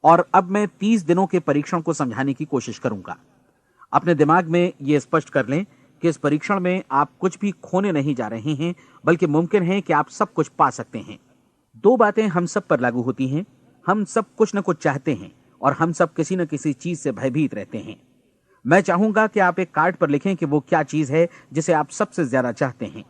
और अब मैं 30 दिनों के परीक्षण को समझाने की कोशिश करूंगा। अपने दिमाग में यह स्पष्ट कर लें कि इस परीक्षण में आप कुछ भी खोने नहीं जा रहे हैं, बल्कि मुमकिन है कि आप सब कुछ पा सकते हैं। दो बातें हम सब पर लागू होती हैं। हम सब कुछ न कुछ चाहते हैं और हम सब किसी न किसी चीज से भयभीत रहते हैं। मैं चाहूंगा कि आप एक कार्ड पर लिखें कि वो क्या चीज है जिसे आप सबसे ज्यादा चाहते हैं।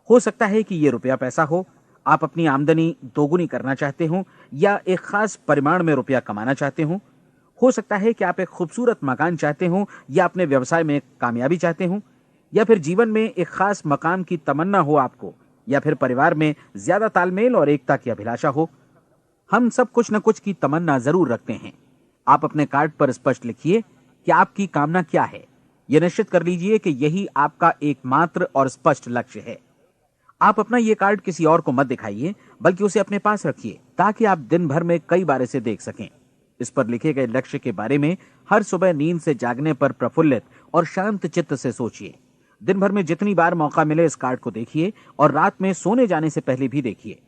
हो सकता है कि ये रुपया पैसा हो, आप अपनी आमदनी दोगुनी करना चाहते हो, या एक खास परिमाण में रुपया कमाना चाहते हो सकता है कि आप एक खूबसूरत मकान चाहते हो, या अपने व्यवसाय में कामयाबी चाहते हो, या फिर जीवन में एक खास मकाम की तमन्ना हो आपको, या फिर परिवार में ज्यादा तालमेल और एकता की अभिलाषा हो। हम सब कुछ न कुछ की तमन्ना जरूर रखते हैं। आप अपने कार्ड पर स्पष्ट लिखिए कि आपकी कामना क्या है। यह निश्चित कर लीजिए कि यही आपका एकमात्र और स्पष्ट लक्ष्य है। आप अपना यह कार्ड किसी और को मत दिखाइए, बल्कि उसे अपने पास रखिए ताकि आप दिन भर में कई बार इसे देख सकें। इस पर लिखे गए लक्ष्य के बारे में हर सुबह नींद से जागने पर प्रफुल्लित और शांत चित्त से सोचिए। दिन भर में जितनी बार मौका मिले इस कार्ड को देखिए और रात में सोने जाने से पहले भी देखिए।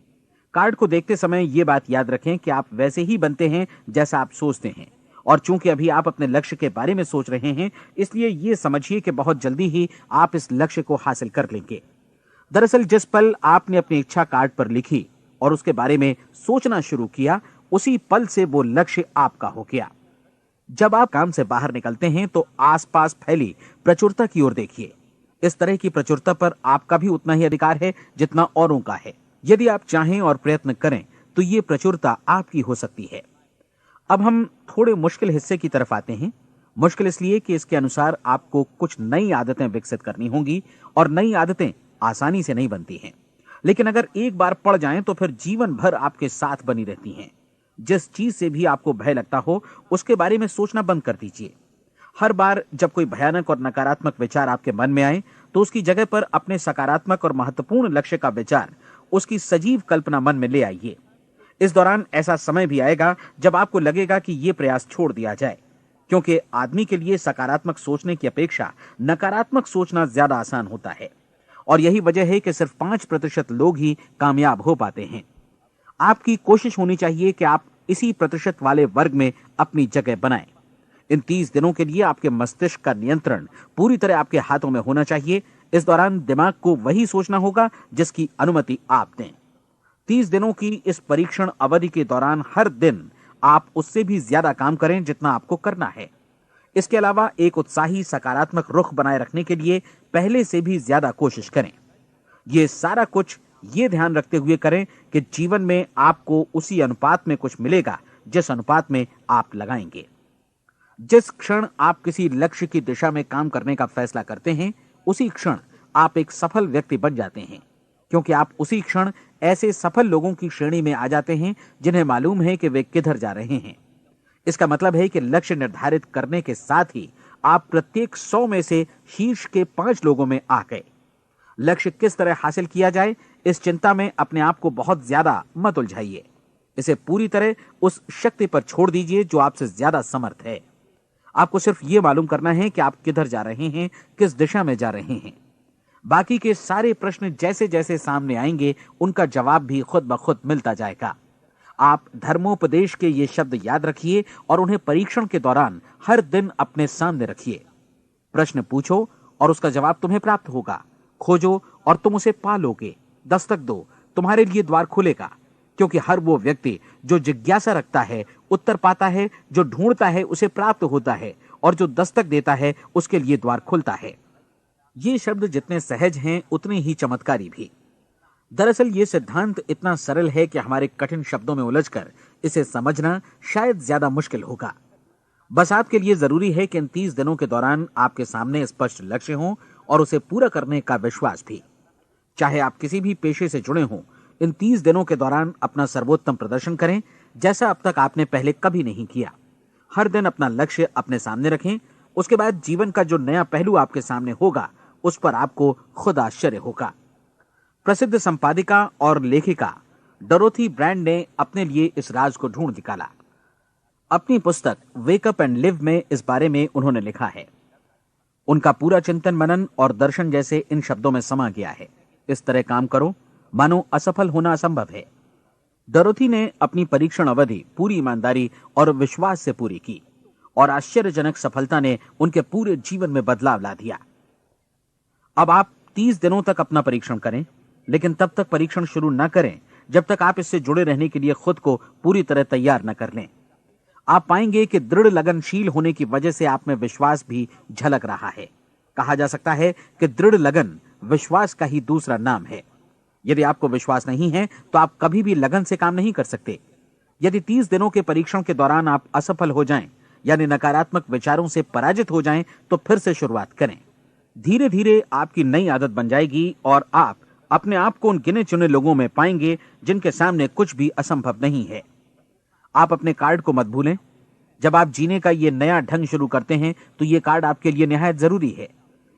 कार्ड को देखते समय यह बात याद रखें कि आप वैसे ही बनते हैं जैसा आप सोचते हैं। और चूंकि अभी आप अपने लक्ष्य के बारे में सोच रहे हैं, इसलिए यह समझिए कि बहुत जल्दी ही आप इस लक्ष्य को हासिल कर लेंगे। दरअसल जिस पल आपने अपनी इच्छा कार्ड पर लिखी और उसके बारे में सोचना शुरू किया, उसी पल से वो लक्ष्य आपका हो गया। जब आप काम से बाहर निकलते हैं तो आसपास फैली प्रचुरता की ओर देखिए। इस तरह की प्रचुरता पर आपका भी उतना ही अधिकार है जितना औरों का है। यदि आप चाहें और प्रयत्न करें तो ये प्रचुरता आपकी हो सकती है। अब हम थोड़े मुश्किल हिस्से की तरफ आते हैं। मुश्किल इसलिए कि इसके अनुसार आपको कुछ नई आदतें विकसित करनी होंगी और नई आदतें आसानी से नहीं बनती हैं, लेकिन अगर एक बार पड़ जाएं तो फिर जीवन भर आपके साथ बनी रहती हैं। जिस चीज से भी आपको भय लगता हो उसके बारे में सोचना बंद कर दीजिए। हर बार जब कोई भयानक और नकारात्मक विचार आपके मन में आए तो उसकी जगह पर अपने सकारात्मक और महत्वपूर्ण लक्ष्य का विचार, उसकी सजीव कल्पना मन में ले आइए। इस दौरान ऐसा समय भी आएगा जब आपको लगेगा कि यह प्रयास छोड़ दिया जाए, क्योंकि आदमी के लिए सकारात्मक सोचने की अपेक्षा नकारात्मक सोचना ज्यादा आसान होता है। और यही वजह है कि सिर्फ 5% लोग ही कामयाब हो पाते हैं। आपकी कोशिश होनी चाहिए कि आप इसी प्रतिशत वाले वर्ग में अपनी जगह बनाएं। इन 30 दिनों के लिए आपके मस्तिष्क का नियंत्रण पूरी तरह आपके हाथों में होना चाहिए। इस दौरान दिमाग को वही सोचना होगा जिसकी अनुमति आप दें। 30 दिनों की इस परीक्षण अवधि के दौरान हर दिन आप उससे भी ज्यादा काम करें जितना आपको करना है। इसके अलावा एक उत्साही सकारात्मक रुख बनाए रखने के लिए पहले से भी ज्यादा कोशिश करें। यह सारा कुछ ये ध्यान रखते हुए करें कि जीवन में आपको उसी अनुपात में कुछ मिलेगा जिस अनुपात में आप लगाएंगे। जिस क्षण आप किसी लक्ष्य की दिशा में काम करने का फैसला करते हैं, उसी क्षण आप एक सफल व्यक्ति बन जाते हैं, क्योंकि आप उसी क्षण ऐसे सफल लोगों की श्रेणी में आ जाते हैं जिन्हें मालूम है कि वे किधर जा रहे हैं। इसका मतलब है कि लक्ष्य निर्धारित करने के साथ ही आप प्रत्येक 100 में से शीर्ष के 5 लोगों में आ गए। लक्ष्य किस तरह हासिल किया जाए, इस चिंता में अपने आप को बहुत ज्यादा मत उलझाइए। इसे पूरी तरह उस शक्ति पर छोड़ दीजिए जो आपसे ज्यादा समर्थ है। आपको सिर्फ यह मालूम करना है कि आप किधर जा रहे हैं, किस दिशा में जा रहे हैं। बाकी के सारे प्रश्न जैसे जैसे सामने आएंगे उनका जवाब भी खुद ब खुद मिलता जाएगा। आप धर्मोपदेश के ये शब्द याद रखिए और उन्हें परीक्षण के दौरान हर दिन अपने सामने रखिए। प्रश्न पूछो और उसका जवाब तुम्हें प्राप्त होगा। खोजो और तुम उसे पा लोगे। दस्तक दो, तुम्हारे लिए द्वार खुलेगा। क्योंकि हर वो व्यक्ति जो जिज्ञासा रखता है उत्तर पाता है, जो ढूंढता है उसे प्राप्त होता है, और जो दस्तक देता है उसके लिए द्वार खुलता है। ये शब्द जितने सहज हैं उतने ही चमत्कारी भी। दरअसल ये सिद्धांत इतना सरल है कि हमारे कठिन शब्दों में उलझकर इसे समझना शायद ज्यादा मुश्किल होगा। बस आपके लिए जरूरी है कि इन 30 दिनों के दौरान आपके सामने स्पष्ट लक्ष्य हो और उसे पूरा करने का विश्वास भी। चाहे आप किसी भी पेशे से जुड़े हों, इन 30 दिनों के दौरान अपना सर्वोत्तम प्रदर्शन करें, जैसा अब तक आपने पहले कभी नहीं किया। हर दिन अपना लक्ष्य अपने सामने रखें। उसके बाद जीवन का जो नया पहलू आपके सामने होगा उस पर आपको खुद आश्चर्य होगा। प्रसिद्ध संपादिका और लेखिका डोरोथी ब्रैंड ने अपने लिए इस राज को ढूंढ निकाला। अपनी पुस्तक वेक अप एंड लिव में इस बारे में उन्होंने लिखा है। उनका पूरा चिंतन मनन और दर्शन जैसे इन शब्दों में समा गया है। इस तरह काम करो मानो असफल होना असंभव है। डोरोथी ने अपनी परीक्षण अवधि पूरी ईमानदारी और विश्वास से पूरी की और आश्चर्यजनक सफलता ने उनके पूरे जीवन में बदलाव ला दिया। अब आप 30 दिनों तक अपना परीक्षण करें, लेकिन तब तक परीक्षण शुरू न करें जब तक आप इससे जुड़े रहने के लिए खुद को पूरी तरह तैयार न कर लें। आप पाएंगे कि दृढ़ लगनशील होने की वजह से आप में विश्वास भी झलक रहा है। कहा जा सकता है कि दृढ़ लगन विश्वास का ही दूसरा नाम है। यदि आपको विश्वास नहीं है तो आप कभी भी लगन से काम नहीं कर सकते। यदि 30 दिनों के परीक्षण के दौरान आप असफल हो जाएं, यानी नकारात्मक विचारों से पराजित हो जाएं, तो फिर से शुरुआत करें। धीरे धीरे आपकी नई आदत बन जाएगी और आप अपने आप को उन गिने चुने लोगों में पाएंगे जिनके सामने कुछ भी असंभव नहीं है। आप अपने कार्ड को मत भूलें। जब आप जीने का ये नया ढंग शुरू करते हैं तो ये कार्ड आपके लिए निहायत जरूरी है।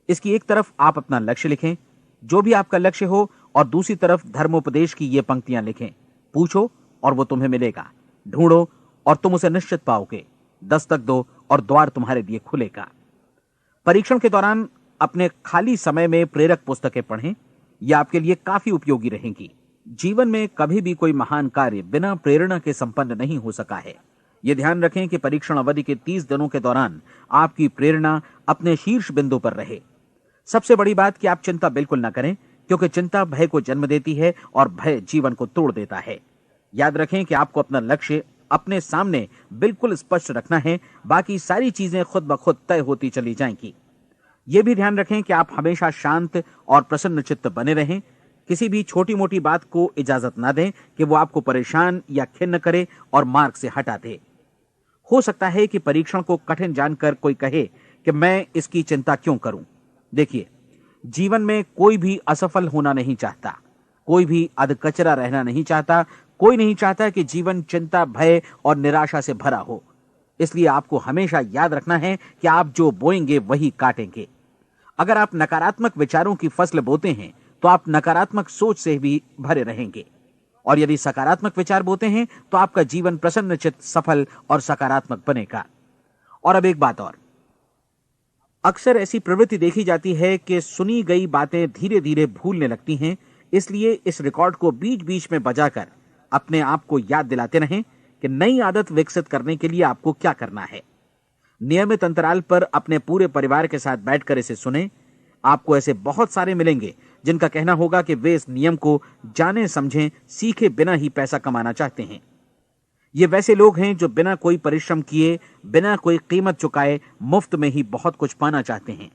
इसकी एक तरफ आप अपना लक्ष्य लिखें, जो भी आपका लक्ष्य हो, और दूसरी तरफ धर्मोपदेश की ये पंक्तियां लिखें। पूछो और वो तुम्हें मिलेगा। ढूंढो और तुम उसे निश्चित पाओगे। दस्तक दो और द्वार तुम्हारे लिए खुलेगा। परीक्षण के दौरान अपने खाली समय में प्रेरक पुस्तकें पढ़ें। ये आपके लिए काफी उपयोगी रहेंगी। जीवन में कभी भी कोई महान कार्य बिना प्रेरणा के संपन्न नहीं हो सका है। ये ध्यान रखें कि परीक्षण अवधि के 30 दिनों के दौरान आपकी प्रेरणा अपने शीर्ष बिंदु पर रहे। सबसे बड़ी बात कि आप चिंता बिल्कुल न करें, क्योंकि चिंता भय को जन्म देती है और भय जीवन को तोड़ देता है। याद रखें कि आपको अपना लक्ष्य अपने सामने बिल्कुल स्पष्ट रखना है। बाकी सारी चीजें खुद ब खुद तय होती चली जाएंगी। यह भी ध्यान रखें कि आप हमेशा शांत और प्रसन्न चित्त बने रहें। किसी भी छोटी मोटी बात को इजाजत ना दें कि वो आपको परेशान या खिन्न करे और मार्ग से हटा दे। हो सकता है कि परीक्षण को कठिन जानकर कोई कहे कि मैं इसकी चिंता क्यों करूं। देखिए, जीवन में कोई भी असफल होना नहीं चाहता, कोई भी अधकचरा रहना नहीं चाहता, कोई नहीं चाहता कि जीवन चिंता, भय और निराशा से भरा हो। इसलिए आपको हमेशा याद रखना है कि आप जो बोएंगे वही काटेंगे। अगर आप नकारात्मक विचारों की फसल बोते हैं तो आप नकारात्मक सोच से भी भरे रहेंगे, और यदि सकारात्मक विचार बोते हैं तो आपका जीवन प्रसन्नचित्त, सफल और सकारात्मक बनेगा। और अब एक बात और, अक्सर ऐसी प्रवृत्ति देखी जाती है कि सुनी गई बातें धीरे धीरे भूलने लगती हैं। इसलिए इस रिकॉर्ड को बीच बीच में बजाकर अपने आप को याद दिलाते रहें कि नई आदत विकसित करने के लिए आपको क्या करना है। नियमित अंतराल पर अपने पूरे परिवार के साथ बैठकर इसे सुने। आपको ऐसे बहुत सारे मिलेंगे जिनका कहना होगा कि वे इस नियम को जाने समझें सीखे बिना ही पैसा कमाना चाहते हैं। ये वैसे लोग हैं जो बिना कोई परिश्रम किए, बिना कोई कीमत चुकाए मुफ्त में ही बहुत कुछ पाना चाहते हैं,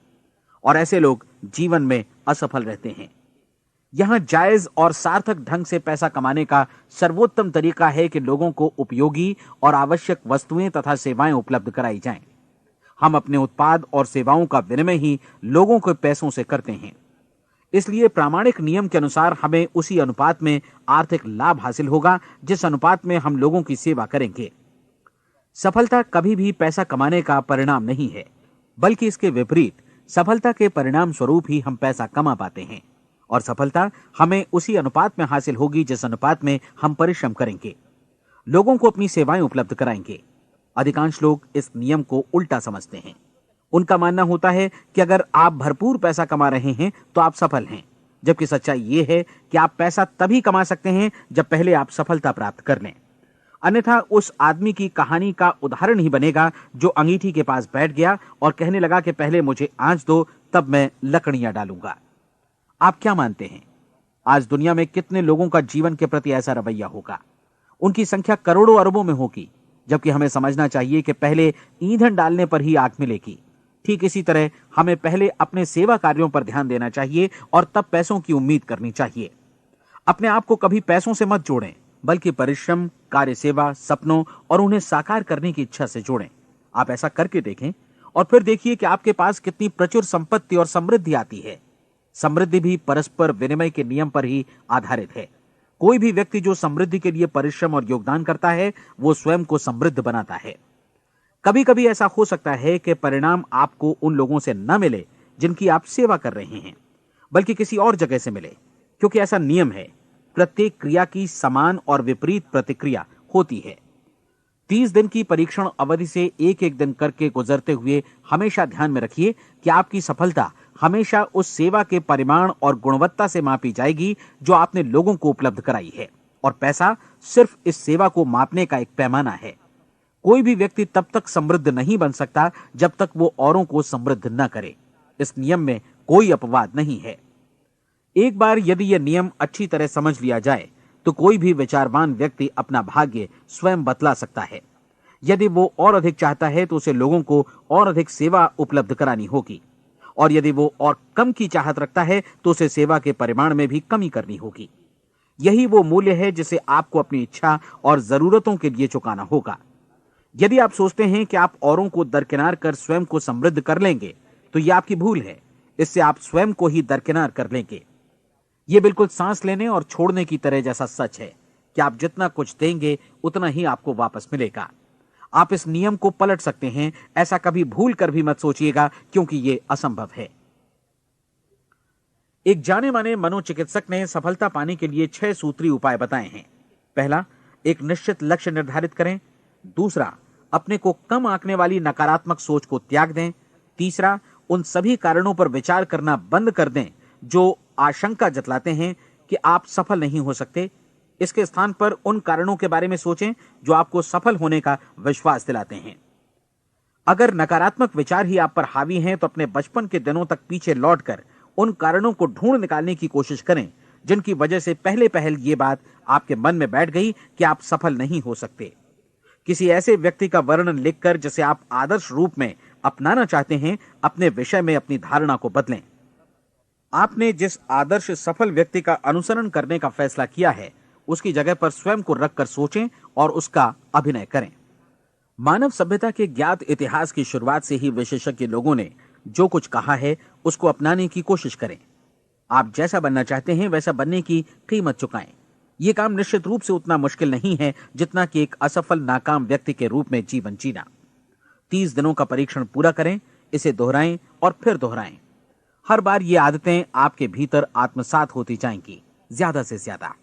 और ऐसे लोग जीवन में असफल रहते हैं। यहां जायज और सार्थक ढंग से पैसा कमाने का सर्वोत्तम तरीका है कि लोगों को उपयोगी और आवश्यक वस्तुएं तथा सेवाएं उपलब्ध कराई जाएं। हम अपने उत्पाद और सेवाओं का विनिमय ही लोगों के पैसों से करते हैं। इसलिए प्रामाणिक नियम के अनुसार हमें उसी अनुपात में आर्थिक लाभ हासिल होगा जिस अनुपात में हम लोगों की सेवा करेंगे। सफलता कभी भी पैसा कमाने का परिणाम नहीं है, बल्कि इसके विपरीत सफलता के परिणाम स्वरूप ही हम पैसा कमा पाते हैं, और सफलता हमें उसी अनुपात में हासिल होगी जिस अनुपात में हम परिश्रम करेंगे, लोगों को अपनी सेवाएं उपलब्ध कराएंगे। अधिकांश लोग इस नियम को उल्टा समझते हैं। उनका मानना होता है कि अगर आप भरपूर पैसा कमा रहे हैं तो आप सफल हैं, जबकि सच्चाई यह है कि आप पैसा तभी कमा सकते हैं जब पहले आप सफलता प्राप्त कर लें। अन्यथा उस आदमी की कहानी का उदाहरण ही बनेगा जो अंगीठी के पास बैठ गया और कहने लगा कि पहले मुझे आंच दो, तब मैं लकड़ियां डालूंगा। आप क्या मानते हैं, आज दुनिया में कितने लोगों का जीवन के प्रति ऐसा रवैया होगा? उनकी संख्या करोड़ों अरबों में होगी, जबकि हमें समझना चाहिए कि पहले ईंधन डालने पर ही आग मिलेगी। ठीक इसी तरह हमें पहले अपने सेवा कार्यों पर ध्यान देना चाहिए और तब पैसों की उम्मीद करनी चाहिए। अपने आप को कभी पैसों से मत जोड़ें, बल्कि परिश्रम, कार्य सेवा, सपनों और उन्हें साकार करने की इच्छा से जोड़ें। आप ऐसा करके देखें और फिर देखिए कि आपके पास कितनी प्रचुर संपत्ति और समृद्धि आती है। समृद्धि भी परस्पर विनिमय के नियम पर ही आधारित है। कोई भी व्यक्ति जो समृद्धि के लिए परिश्रम और योगदान करता है, वो स्वयं को समृद्ध बनाता है। कभी कभी ऐसा हो सकता है कि परिणाम आपको उन लोगों से न मिले जिनकी आप सेवा कर रहे हैं, बल्कि किसी और जगह से मिले, क्योंकि ऐसा नियम है, प्रत्येक क्रिया की समान और विपरीत प्रतिक्रिया होती है। 30 दिन की परीक्षण अवधि से एक एक दिन करके गुजरते हुए हमेशा ध्यान में रखिए कि आपकी सफलता हमेशा उस सेवा के परिमाण और गुणवत्ता से मापी जाएगी जो आपने लोगों को उपलब्ध कराई है, और पैसा सिर्फ इस सेवा को मापने का एक पैमाना है। कोई भी व्यक्ति तब तक समृद्ध नहीं बन सकता जब तक वो औरों को समृद्ध न करे। इस नियम में कोई अपवाद नहीं है। एक बार यदि यह नियम अच्छी तरह समझ लिया जाए तो कोई भी विचारवान व्यक्ति अपना भाग्य स्वयं बतला सकता है। यदि वो और अधिक चाहता है तो उसे लोगों को और अधिक सेवा उपलब्ध करानी होगी, और यदि वो और कम की चाहत रखता है तो उसे सेवा के परिमाण में भी कमी करनी होगी। यही वो मूल्य है जिसे आपको अपनी इच्छा और जरूरतों के लिए चुकाना होगा। यदि आप सोचते हैं कि आप औरों को दरकिनार कर स्वयं को समृद्ध कर लेंगे तो यह आपकी भूल है। इससे आप स्वयं को ही दरकिनार कर लेंगे। यह बिल्कुल सांस लेने और छोड़ने की तरह जैसा सच है कि आप जितना कुछ देंगे उतना ही आपको वापस मिलेगा। आप इस नियम को पलट सकते हैं, ऐसा कभी भूल कर भी मत सोचिएगा, क्योंकि यह असंभव है। एक जाने माने मनोचिकित्सक ने सफलता पाने के लिए 6 सूत्री उपाय बताए हैं। पहला, एक निश्चित लक्ष्य निर्धारित करें। दूसरा, अपने को कम आंकने वाली नकारात्मक सोच को त्याग दें। तीसरा, उन सभी कारणों पर विचार करना बंद कर दें जो आशंका जतलाते हैं कि आप सफल नहीं हो सकते। इसके स्थान पर उन कारणों के बारे में सोचें जो आपको सफल होने का विश्वास दिलाते हैं। अगर नकारात्मक विचार ही आप पर हावी हैं तो अपने बचपन के दिनों तक पीछे लौटकर उन कारणों को ढूंढ निकालने की कोशिश करें जिनकी वजह से पहले पहल ये बात आपके मन में बैठ गई कि आप सफल नहीं हो सकते। किसी ऐसे व्यक्ति का वर्णन लिखकर जिसे आप आदर्श रूप में अपनाना चाहते हैं, अपने विषय में अपनी धारणा को बदलें। आपने जिस आदर्श सफल व्यक्ति का अनुसरण करने का फैसला किया है, उसकी जगह पर स्वयं को रखकर सोचें और उसका अभिनय करें। मानव सभ्यता के ज्ञात इतिहास की शुरुआत से ही विशेषज्ञ लोगों ने जो कुछ कहा है उसको अपनाने की कोशिश करें। आप जैसा बनना चाहते हैं वैसा बनने की कीमत चुकाएं। यह काम निश्चित रूप से उतना मुश्किल नहीं है जितना कि एक असफल नाकाम व्यक्ति के रूप में जीवन जीना। 30 दिनों का परीक्षण पूरा करें, इसे दोहराएं और फिर दोहराएं। हर बार ये आदतें आपके भीतर आत्मसात होती जाएंगी, ज्यादा से ज्यादा।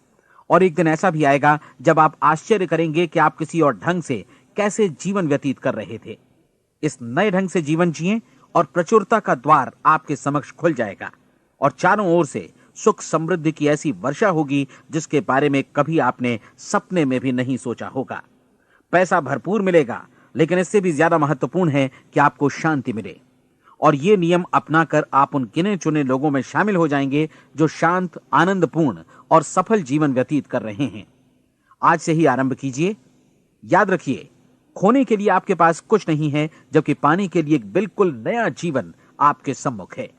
और एक दिन ऐसा भी आएगा जब आप आश्चर्य करेंगे कि आप किसी और ढंग से कैसे जीवन व्यतीत कर रहे थे। इस नए ढंग से जीवन जिएं और प्रचुरता का द्वार आपके समक्ष खुल जाएगा और चारों ओर से सुख समृद्धि की ऐसी वर्षा होगी जिसके बारे में कभी आपने सपने में भी नहीं सोचा होगा। पैसा भरपूर मिलेगा, लेकिन इससे भी ज्यादा महत्वपूर्ण है कि आपको शांति मिले। और ये नियम अपनाकर आप उन गिने चुने लोगों में शामिल हो जाएंगे जो शांत, आनंदपूर्ण और सफल जीवन व्यतीत कर रहे हैं। आज से ही आरंभ कीजिए। याद रखिए, खोने के लिए आपके पास कुछ नहीं है, जबकि पाने के लिए एक बिल्कुल नया जीवन आपके सम्मुख है।